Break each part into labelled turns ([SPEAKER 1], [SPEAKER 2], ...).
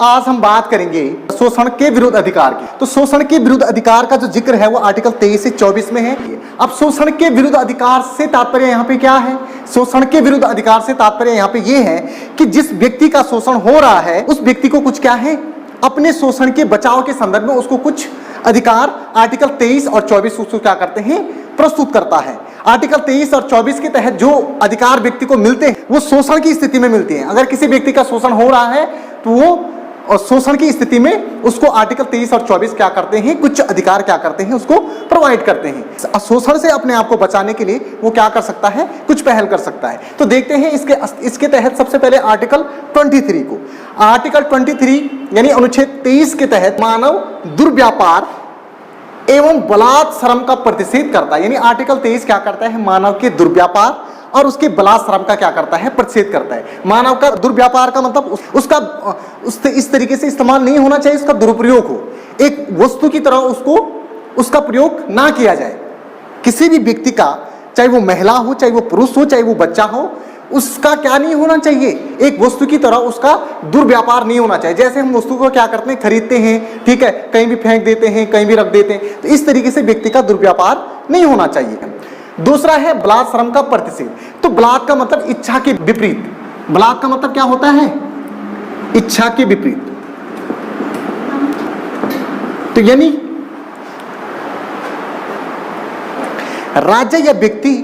[SPEAKER 1] आज हम बात करेंगे शोषण के विरुद्ध अधिकार की। तो शोषण के विरुद्ध अधिकार का जो जिक्र है वो आर्टिकल 23 से 24 में है। अब शोषण के विरुद्ध अधिकार से तात्पर्य यहाँ पे क्या है? शोषण के विरुद्ध अधिकार से तात्पर्य यहाँ पे ये है कि जिस व्यक्ति का शोषण हो रहा है उस व्यक्ति को कुछ क्या है, अपने शोषण के बचाव के संदर्भ में उसको कुछ अधिकार आर्टिकल 23 और 24 उसको क्या करते हैं, प्रस्तुत करता है। आर्टिकल 23 और 24 के तहत जो अधिकार व्यक्ति को मिलते हैं वो शोषण की स्थिति में मिलते हैं। अगर किसी व्यक्ति का शोषण हो रहा है तो वो शोषण की स्थिति में उसको आर्टिकल 23 और 24 क्या करते हैं, कुछ अधिकार क्या करते हैं, उसको प्रोवाइड करते हैं। शोषण से अपने आप को बचाने के लिए वो क्या कर सकता है, कुछ पहल कर सकता है। तो देखते हैं इसके तहत सबसे पहले आर्टिकल 23 को। आर्टिकल 23 यानी अनुच्छेद 23 के तहत मानव दुर्व्यापार एवं बलात् श्रम का प्रतिषेध करता है। यानी आर्टिकल 23 क्या करता है, मानव के दुर्व्यापार और उसके बलात् श्रम का क्या करता है, प्रतिषेध करता है। मानव का दुर्व्यापार का मतलब उसका इस तरीके से इस्तेमाल नहीं होना चाहिए, उसका दुरुपयोग हो, एक वस्तु की तरह उसका प्रयोग ना किया जाए। किसी भी व्यक्ति का, चाहे वो महिला हो, चाहे वो पुरुष हो, चाहे वो बच्चा हो, उसका क्या नहीं होना चाहिए, एक वस्तु की तरह उसका दुर्व्यापार नहीं होना चाहिए। जैसे हम वस्तु को क्या करते हैं, खरीदते हैं, ठीक है, कहीं भी फेंक देते हैं, कहीं भी रख देते हैं, तो इस तरीके से व्यक्ति का दुर्व्यापार नहीं होना चाहिए। दूसरा है बलात् श्रम का प्रतिषेध। तो बलात् का मतलब इच्छा के विपरीत। बलात् का मतलब क्या होता है, इच्छा के विपरीत। तो यानी राज्य या व्यक्ति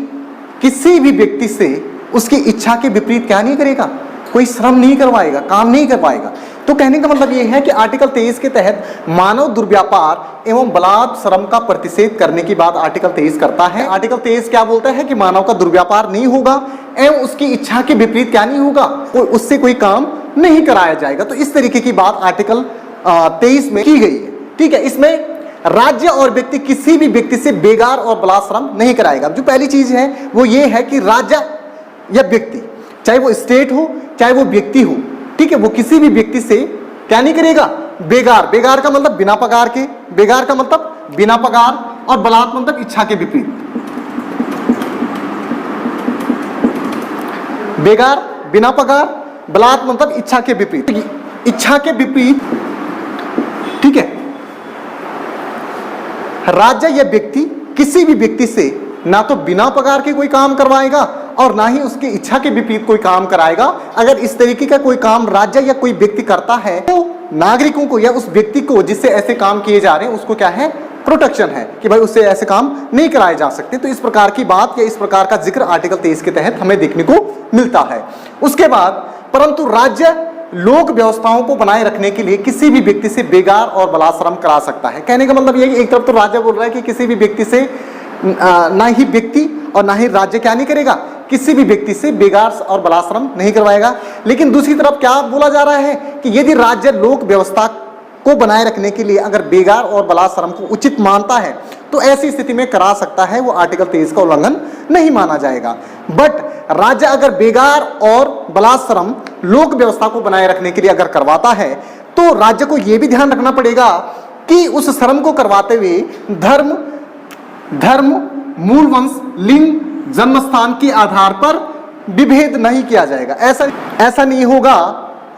[SPEAKER 1] किसी भी व्यक्ति से उसकी इच्छा के विपरीत क्या नहीं करेगा, कोई श्रम नहीं करवाएगा, काम नहीं कर पाएगा। तो कहने का मतलब यह है कि आर्टिकल 23 के तहत मानव दुर्व्यापार एवं बलात् श्रम का प्रतिषेध करने की बात आर्टिकल 23 करता है। आर्टिकल 23 क्या बोलता है कि मानव का दुर्व्यापार नहीं होगा एवं उसकी इच्छा के विपरीत क्या नहीं होगा, उससे कोई काम नहीं कराया जाएगा। तो इस तरीके की बात आर्टिकल 23 में की गई है। ठीक है, इसमें राज्य और व्यक्ति किसी भी व्यक्ति से बेगार और बलात् श्रम नहीं कराएगा। जो पहली चीज है वो ये है कि राज्य या व्यक्ति, चाहे वो स्टेट हो चाहे वो व्यक्ति हो, ठीक है, वो किसी भी व्यक्ति से क्या नहीं करेगा, बेगार। बेगार का मतलब बिना पगार के, बेगार का मतलब बिना पगार, और बलात् मतलब इच्छा के विपरीत। बेगार, बिना पगार, बलात् मतलब इच्छा के विपरीत। इच्छा के विपरीत, ठीक है, राज्य या व्यक्ति किसी भी व्यक्ति से ना तो बिना पगार के कोई काम करवाएगा और ना ही उसकी इच्छा के विपरीत कोई काम कराएगा। अगर इस तरीके का कोई काम राज्य या कोई व्यक्ति करता है तो नागरिकों को या उस व्यक्ति को जिससे ऐसे काम किए जा रहे हैं उसको क्या है, प्रोटेक्शन है कि भाई उससे ऐसे काम नहीं कराए जा सकते। तो इस प्रकार की बात या इस प्रकार का जिक्र आर्टिकल 23 के तहत हमें देखने को मिलता है। उसके बाद परंतु राज्य लोक व्यवस्थाओं को बनाए रखने के लिए किसी भी व्यक्ति से बेगार और बलात् श्रम करा सकता है। कहने का मतलब यह कि एक तरफ तो राज्य बोल रहा है कि किसी भी व्यक्ति से ना ही व्यक्ति और ना ही राज्य क्या नहीं करेगा, किसी भी व्यक्ति से बेगार और बलात् श्रम नहीं करवाएगा। लेकिन दूसरी तरफ क्या बोला जा रहा है कि यदि राज्य लोक व्यवस्था को बनाए रखने के लिए अगर बेगार और बलात् श्रम को उचित मानता है तो ऐसी स्थिति में करा सकता है, वो आर्टिकल 23 का उल्लंघन नहीं माना जाएगा। बट राज्य अगर बेगार और बलात् श्रम लोक व्यवस्था को बनाए रखने के लिए अगर करवाता है तो राज्य को यह भी ध्यान रखना पड़ेगा कि उस श्रम को करवाते हुए धर्म, मूल वंश, लिंग, जन्म स्थान के आधार पर विभेद नहीं किया जाएगा। ऐसा नहीं होगा,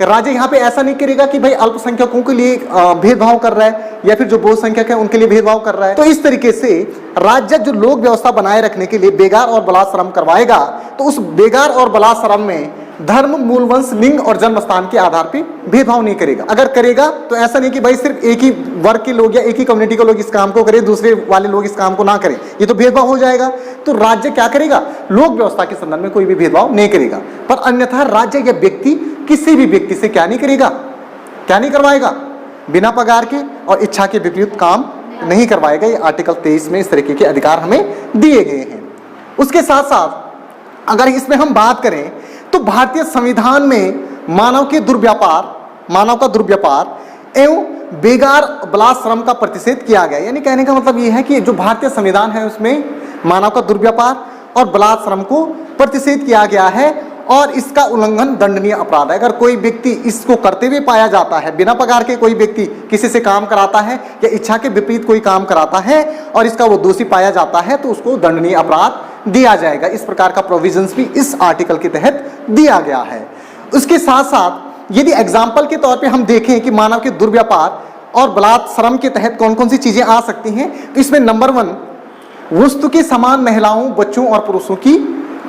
[SPEAKER 1] राज्य यहाँ पे ऐसा नहीं करेगा कि भाई अल्पसंख्यकों के लिए भेदभाव कर रहा है या फिर जो बहुसंख्यक है उनके लिए भेदभाव कर रहा है। तो इस तरीके से राज्य जो लोक व्यवस्था बनाए रखने के लिए बेगार और बलात् श्रम करवाएगा तो उस बेगार और बलात् श्रम में धर्म, मूल वंश, लिंग और जन्म स्थान के आधार पे भेदभाव नहीं करेगा। अगर करेगा तो ऐसा नहीं कि भाई सिर्फ एक ही वर्ग के लोग या एक ही कम्युनिटी के लोग इस काम को करें, दूसरे वाले लोग इस काम को ना करें, ये तो भेदभाव हो जाएगा। तो राज्य क्या करेगा, लोक व्यवस्था के संदर्भ में कोई भी भेदभाव नहीं करेगा। पर अन्यथा राज्य या व्यक्ति किसी भी व्यक्ति से क्या नहीं करेगा, क्या नहीं करवाएगा, बिना पगार के और इच्छा के विपरीत काम नहीं करवाएगा। ये आर्टिकल 23 में इस तरीके के अधिकार हमें दिए गए हैं। उसके साथ साथ अगर इसमें हम बात करें तो भारतीय संविधान में मानव का दुर्व्यापार एवं बेगार बलात् श्रम का प्रतिषेध किया गया। यानी कहने का मतलब यह है कि जो भारतीय संविधान है उसमें मानव का दुर्व्यापार और बलात् श्रम को प्रतिषेध किया गया है और इसका उल्लंघन दंडनीय अपराध है। अगर कोई व्यक्ति इसको करते हुए पाया जाता है, बिना पगार के कोई व्यक्ति किसी से काम कराता है या इच्छा के विपरीत कोई काम कराता है और इसका वो दोषी पाया जाता है तो उसको दंडनीय अपराध दिया जाएगा। इस प्रकार का प्रोविजंस भी इस आर्टिकल के तहत दिया गया है। उसके साथ साथ यदि एग्जाम्पल के तौर पे हम देखें कि मानव के दुर्व्यापार और बलात्कार श्रम के तहत कौन कौन सी चीजें आ सकती हैं, तो इसमें नंबर 1, वस्तु के समान महिलाओं, बच्चों और पुरुषों की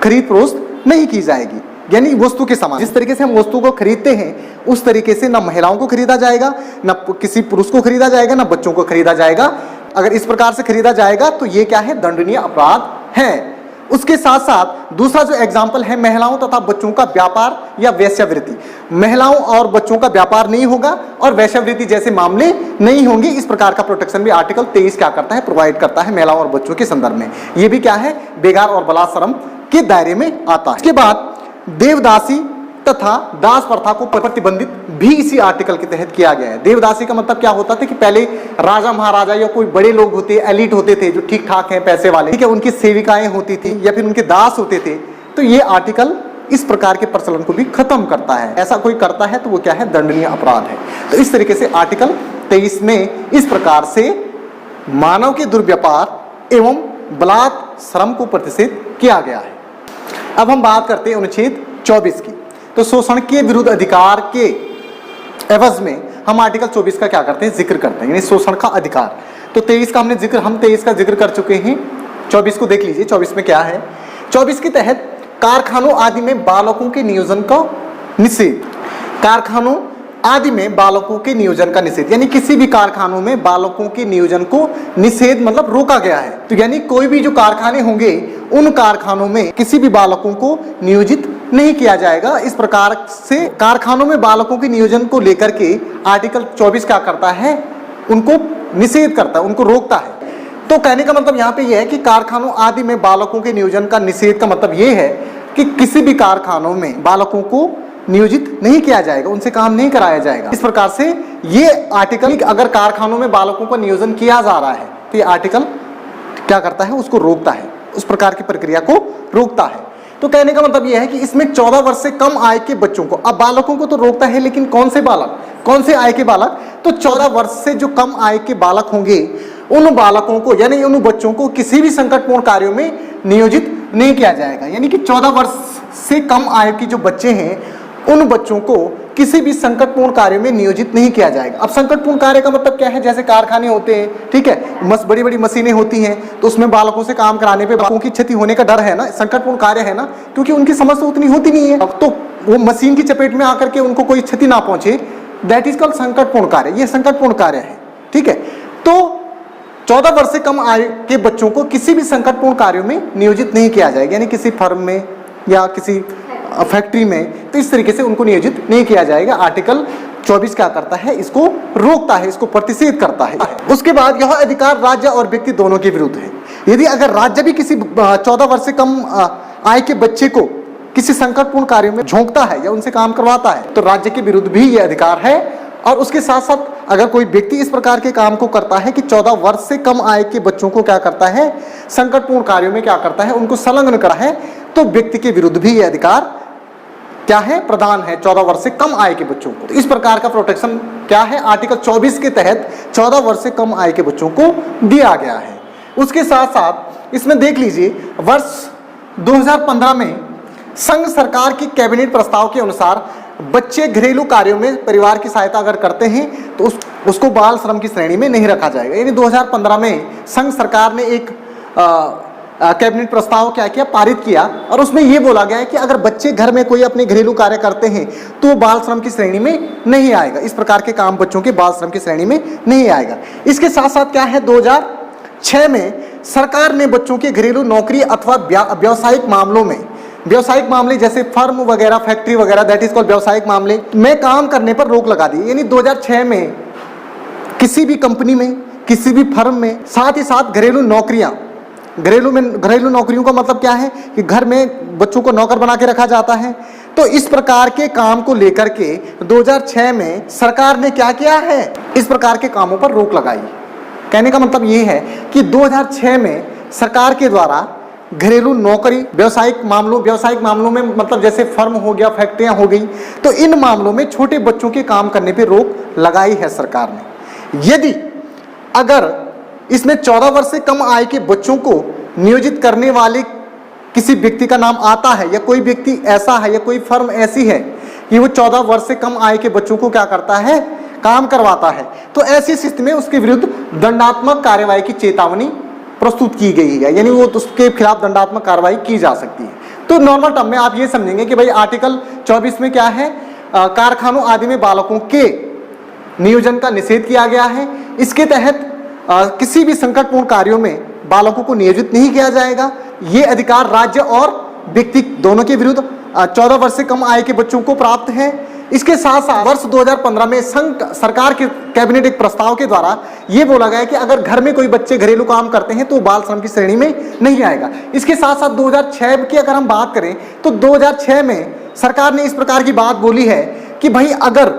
[SPEAKER 1] खरीद फरोख्त नहीं की जाएगी। यानी वस्तु के समान, जिस तरीके से हम वस्तु को खरीदते हैं उस तरीके से ना महिलाओं को खरीदा जाएगा, ना किसी पुरुष को खरीदा जाएगा, ना बच्चों को खरीदा जाएगा। अगर इस प्रकार से खरीदा जाएगा तो ये क्या है, दंडनीय अपराध है। उसके साथ साथ दूसरा जो एग्जाम्पल है, महिलाओं तथा बच्चों का व्यापार या वेश्यावृत्ति। महिलाओं और बच्चों का व्यापार नहीं होगा और वेश्यावृत्ति जैसे मामले नहीं होंगे। इस प्रकार का प्रोटेक्शन भी आर्टिकल 23 क्या करता है, प्रोवाइड करता है महिलाओं और बच्चों के संदर्भ में। ये भी क्या है, बेगार और बलात्कार श्रम के दायरे में आता है। इसके बाद देवदासी तथा दास प्रथा को प्रतिबंधित भी इसी आर्टिकल के तहत किया गया है। देवदासी का मतलब क्या होता था कि पहले राजा महाराजा या कोई बड़े लोग होते, एलिट होते थे जो ठीक ठाक हैं, पैसे वाले, ठीक है, उनकी सेविकाएं होती थी या फिर उनके दास होते थे। तो ये आर्टिकल इस प्रकार के प्रचलन को भी खत्म करता है। ऐसा कोई करता है तो वो क्या है, दंडनीय अपराध है। तो इस तरीके से आर्टिकल 23 में इस प्रकार से मानव के दुर्व्यापार एवं बलात्कार श्रम को प्रतिषेध किया गया है। अब हम बात करते हैं अनुच्छेद 24 की। तो शोषण के विरुद्ध अधिकार के एवज में हम आर्टिकल 24 का क्या करते हैं, जिक्र करते हैं, यानी शोषण का अधिकार। तो 23 का हम 23 का जिक्र कर चुके हैं। 24 को देख लीजिए, 24 में क्या है। 24 के तहत कारखानों आदि में बालकों के नियोजन का निषेध। कारखानों आदि में बालकों के नियोजन का निषेध, यानी किसी भी कारखानों में बालकों के नियोजन को निषेध मतलब रोका गया है। तो यानी कोई भी जो कारखाने होंगे उन कारखानों में किसी भी बालकों को नियोजित नहीं किया जाएगा। इस प्रकार से कारखानों में बालकों के नियोजन को लेकर के आर्टिकल 24 क्या करता है, उनको निषेध करता है, उनको रोकता है। तो कहने का मतलब यहाँ पे यह है कि कारखानों आदि में बालकों के नियोजन का निषेध का मतलब ये है कि किसी भी कारखानों में बालकों को नियोजित नहीं किया जाएगा, उनसे काम नहीं कराया जाएगा। इस प्रकार से ये आर्टिकल, अगर कारखानों में बालकों का नियोजन किया जा रहा है तो ये आर्टिकल क्या करता है, उसको रोकता है, उस प्रकार की प्रक्रिया को रोकता है। तो कहने का मतलब यह है कि इसमें 14 वर्ष से कम आय के बच्चों को, अब बालकों को तो रोकता है लेकिन कौन से बालक, कौन से आय के बालक, तो 14 वर्ष से जो कम आय के बालक होंगे उन बालकों को, यानी उन बच्चों को किसी भी संकटपूर्ण कार्यों में नियोजित नहीं किया जाएगा। यानी कि 14 वर्ष से कम आय के जो बच्चे हैं उन बच्चों को किसी भी संकटपूर्ण कार्य में नियोजित नहीं किया जाएगा। अब संकटपूर्ण कार्य का मतलब क्या है, जैसे कारखाने होते हैं, ठीक है, बड़ी बड़ी मशीनें होती हैं, तो उसमें बालकों से काम कराने पे बालकों की क्षति होने का डर है ना, संकटपूर्ण कार्य है ना, क्योंकि उनकी समझ तो उतनी होती नहीं है। अब तो वो मशीन की चपेट में आकर के उनको कोई क्षति ना पहुंचे, दैट इज कॉल्ड संकटपूर्ण कार्य, ये संकटपूर्ण कार्य है, ठीक है। तो 14 वर्ष से कम आयु के बच्चों को किसी भी संकटपूर्ण कार्यों में नियोजित नहीं किया जाएगा, यानी किसी फर्म में या किसी फैक्ट्री में, तो इस तरीके से उनको नियोजित नहीं किया जाएगा। आर्टिकल 24 क्या करता है, इसको रोकता है, इसको प्रतिषेध करता है। उसके बाद यह अधिकार राज्य और व्यक्ति दोनों के विरुद्ध है। यदि अगर राज्य भी किसी 14 वर्ष से कम आय के बच्चे को किसी संकटपूर्ण कार्य में झोंकता है या उनसे काम करवाता है तो राज्य के विरुद्ध भी यह अधिकार है। और उसके साथ साथ अगर कोई व्यक्ति इस प्रकार के काम को करता है कि 14 वर्ष से कम आय के बच्चों को क्या करता है, संकटपूर्ण कार्यों में क्या करता है, उनको संलग्न करा है, तो व्यक्ति के विरुद्ध भी यह अधिकार क्या है, प्रदान है 14 वर्ष से कम आय के बच्चों को। तो इस प्रकार का प्रोटेक्शन क्या है, आर्टिकल 24 के तहत 14 वर्ष से कम आय के बच्चों को दिया गया है। उसके साथ साथ इसमें देख लीजिए, वर्ष 2015 में संघ सरकार की कैबिनेट प्रस्ताव के अनुसार बच्चे घरेलू कार्यों में परिवार की सहायता अगर करते हैं तो उसको बाल श्रम की श्रेणी में नहीं रखा जाएगा। यानी 2015 में संघ सरकार ने एक कैबिनेट प्रस्ताव क्या किया, पारित किया, और उसमें यह बोला गया है कि अगर बच्चे घर में कोई अपने घरेलू कार्य करते हैं तो वो बाल श्रम की श्रेणी में नहीं आएगा। इस प्रकार के काम बच्चों के बाल श्रम की श्रेणी में नहीं आएगा। इसके साथ साथ क्या है, 2006 में सरकार ने बच्चों के घरेलू नौकरी अथवा व्यावसायिक मामलों में, व्यावसायिक मामले जैसे फर्म वगैरह, फैक्ट्री वगैरह, दैट इज कॉल्ड व्यावसायिक मामले में काम करने पर रोक लगा दी। यानी 2006 में किसी भी कंपनी में, किसी भी फर्म में, साथ ही साथ घरेलू नौकरियां, घरेलू नौकरियों का मतलब क्या है कि घर में बच्चों को नौकर बना के रखा जाता है। तो इस प्रकार के काम को लेकर के 2006 में सरकार ने क्या किया है, इस प्रकार के कामों पर रोक लगाई। कहने का मतलब ये है कि 2006 में सरकार के द्वारा घरेलू नौकरी, व्यावसायिक मामलों में मतलब जैसे फर्म हो गया, फैक्ट्रियां हो गई, तो इन मामलों में छोटे बच्चों के काम करने पर रोक लगाई है सरकार ने। यदि अगर इसमें 14 वर्ष से कम आय के बच्चों को नियोजित करने वाले किसी व्यक्ति का नाम आता है, या कोई व्यक्ति ऐसा है या कोई फर्म ऐसी है कि वो 14 वर्ष से कम आय के बच्चों को क्या करता है, काम करवाता है, तो ऐसी स्थिति में उसके विरुद्ध दंडात्मक कार्यवाही की चेतावनी प्रस्तुत की गई है, यानी वो उसके खिलाफ दंडात्मक कार्रवाई की जा सकती है। तो नॉर्मल टर्म में आप ये समझेंगे कि भाई आर्टिकल 24 में क्या है, कारखानों आदि में बालकों के नियोजन का निषेध किया गया है। इसके तहत किसी भी संकटपूर्ण कार्यों में बालकों को नियोजित नहीं किया जाएगा। ये अधिकार राज्य और व्यक्ति दोनों के विरुद्ध 14 वर्ष से कम आय के बच्चों को प्राप्त है। इसके साथ साथ वर्ष 2015 में संघ सरकार के कैबिनेट एक प्रस्ताव के द्वारा ये बोला गया कि अगर घर में कोई बच्चे घरेलू काम करते हैं तो बाल श्रम की श्रेणी में नहीं आएगा। इसके साथ साथ 2006 की अगर हम बात करें तो 2006 में सरकार ने इस प्रकार की बात बोली है कि भाई अगर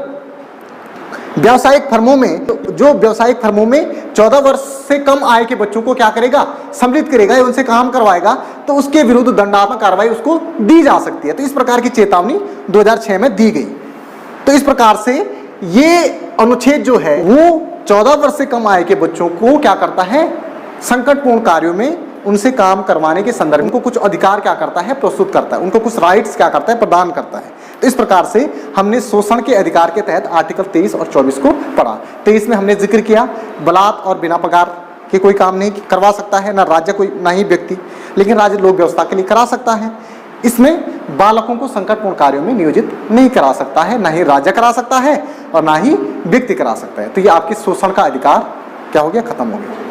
[SPEAKER 1] व्यावसायिक फर्मों में, जो व्यावसायिक फर्मों में 14 वर्ष से कम आय के बच्चों को क्या करेगा, सम्मिलित करेगा या उनसे काम करवाएगा, तो उसके विरुद्ध दंडात्मक कार्रवाई उसको दी जा सकती है। तो इस प्रकार की चेतावनी 2006 में दी गई। तो इस प्रकार से ये अनुच्छेद जो है वो 14 वर्ष से कम आय के बच्चों को क्या करता है, संकटपूर्ण कार्यों में उनसे काम करवाने के संदर्भ में उनको कुछ अधिकार क्या करता है, प्रस्तुत करता है, उनको कुछ राइट्स क्या करता है, प्रदान करता है। तो इस प्रकार से हमने शोषण के अधिकार के तहत आर्टिकल 23 और 24 को पढ़ा। 23 में हमने जिक्र किया बलात् और बिना पगार के कोई काम नहीं करवा सकता है, ना राज्य कोई, ना ही व्यक्ति, लेकिन राज्य लोक व्यवस्था के लिए करा सकता है। इसमें बालकों को संकटपूर्ण कार्यों में नियोजित नहीं करा सकता है, ना ही राज्य करा सकता है और ना ही व्यक्ति करा सकता है। तो ये आपके शोषण का अधिकार क्या हो गया, खत्म हो गया।